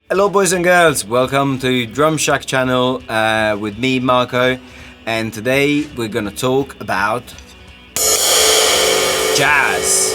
Hello boys and girls, welcome to Drumshack channel with me Marco, and today we're gonna talk about jazz.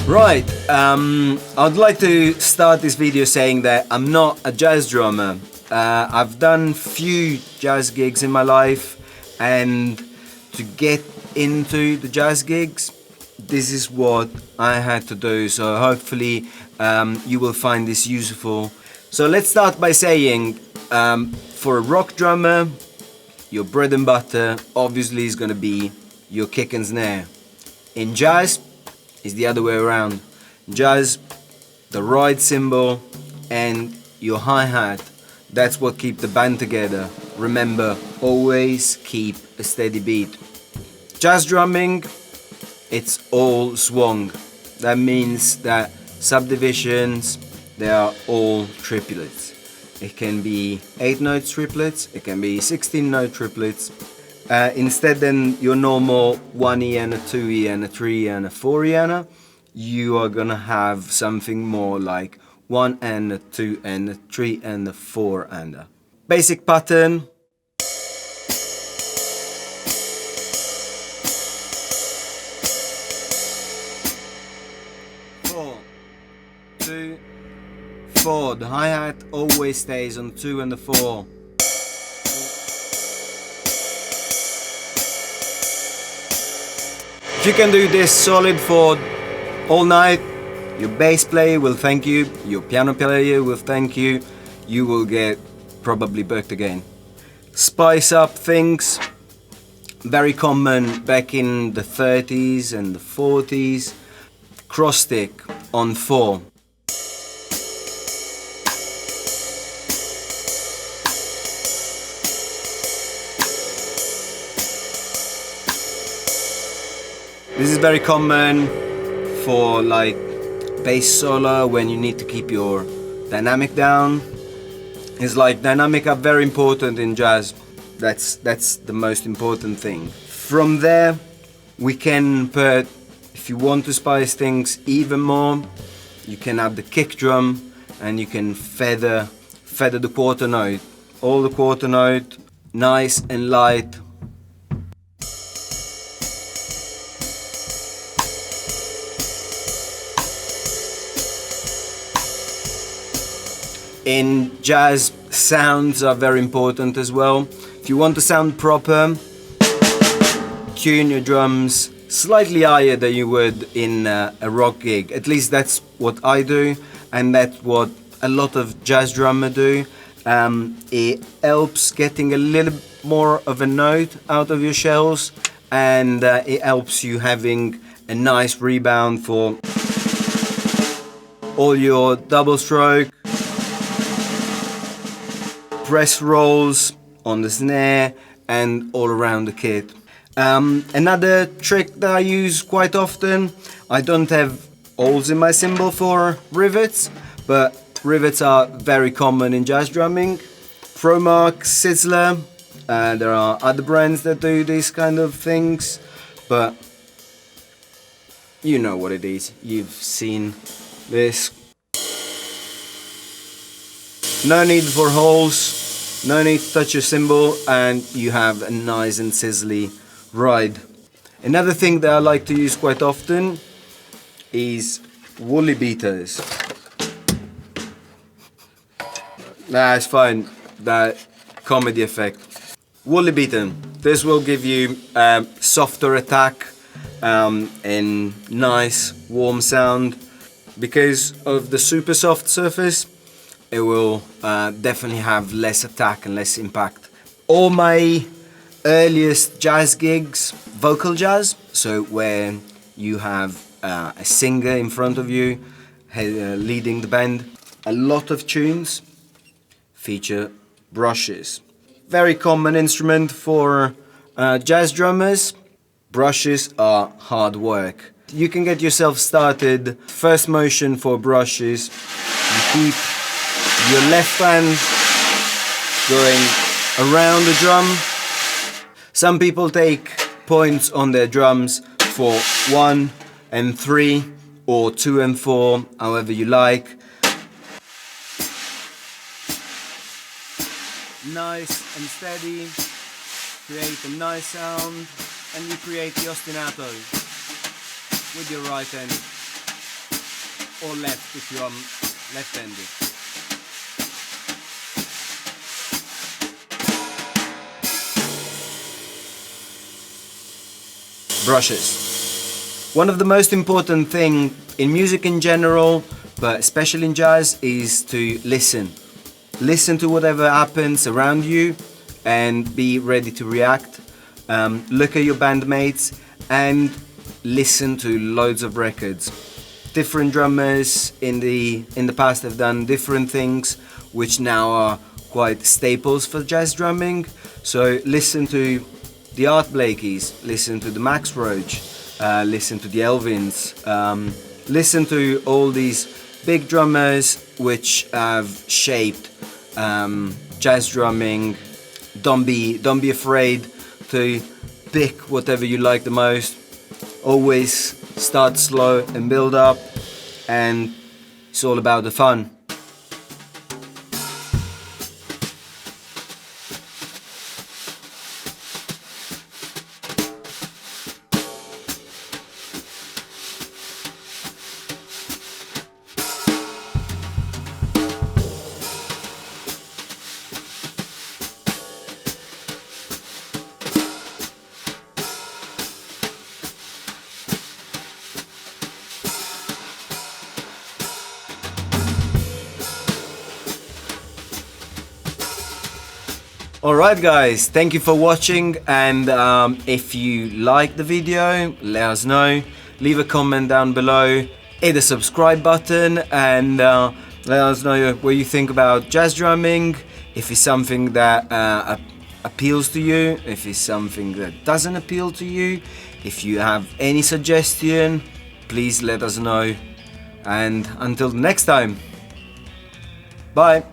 Right, I'd like to start this video saying that I'm not a jazz drummer. I've done few jazz gigs in my life, and to get into the jazz gigs, this is what I had to do, so hopefully you will find this useful. So let's start by saying, for a rock drummer, your bread and butter obviously is going to be your kick and snare. In jazz, it's the other way around. Jazz, the ride cymbal and your hi-hat, that's what keep the band together. Remember, always keep a steady beat. Jazz drumming, it's all swung. That means that subdivisions, they are all triplets. It can be 8-note triplets, it can be 16-note triplets. Instead than your normal 1E and a 2E and a 3E and a 4E and you are gonna have something more like 1 and a 2 and a 3 and a 4 and a. Basic pattern. 4, 2, 4. The hi-hat always stays on 2 and the 4. If you can do this solid for all night, your bass player will thank you, your piano player will thank you, you will get probably booked again. Spice up things, very common back in the 30s and the 40s, cross stick on 4. This is very common for like bass solo when you need to keep your dynamic down. It's like dynamic are very important in jazz. That's the most important thing. From there we can put, if you want to spice things even more, you can add the kick drum and you can feather the quarter note. All the quarter note, nice and light. In jazz, sounds are very important as well. If you want to sound proper, tune your drums slightly higher than you would in a rock gig. At least that's what I do, and that's what a lot of jazz drummers do. It helps getting a little more of a note out of your shells, and it helps you having a nice rebound for all your double stroke, press rolls on the snare and all around the kit. Another trick that I use quite often, I don't have holes in my cymbal for rivets, but rivets are very common in jazz drumming. Promark, Sizzler, there are other brands that do these kind of things, but you know what it is, you've seen this. No need for holes, no need to touch your cymbal, and you have a nice and sizzly ride. Another thing that I like to use quite often is woolly beaters. Nah, it's fine, that comedy effect. Woolly beater, this will give you a softer attack and nice warm sound. Because of the super soft surface, it will definitely have less attack and less impact. All my earliest jazz gigs, vocal jazz, so where you have a singer in front of you leading the band, a lot of tunes feature brushes. very common instrument for jazz drummers. Brushes are hard work. You can get yourself started. First motion for brushes, you keep your left hand going around the drum. Some people take points on their drums for 1 and 3 or 2 and 4, however you like. Nice and steady, create a nice sound, and you create the ostinato with your right hand or left if you're left-handed. Brushes. One of the most important thing in music in general, but especially in jazz, is to listen. Listen to whatever happens around you and be ready to react. Look at your bandmates and listen to loads of records. Different drummers in the past have done different things which now are quite staples for jazz drumming. So listen to the Art Blakeys, listen to the Max Roach, listen to the Elvins, listen to all these big drummers which have shaped jazz drumming. Don't be afraid to pick whatever you like the most. Always start slow and build up, and it's all about the fun. Alright guys, thank you for watching, and if you like the video, let us know. Leave a comment down below, hit the subscribe button, and let us know what you think about jazz drumming, if it's something that appeals to you, if it's something that doesn't appeal to you. If you have any suggestion, please let us know, and until next time, bye.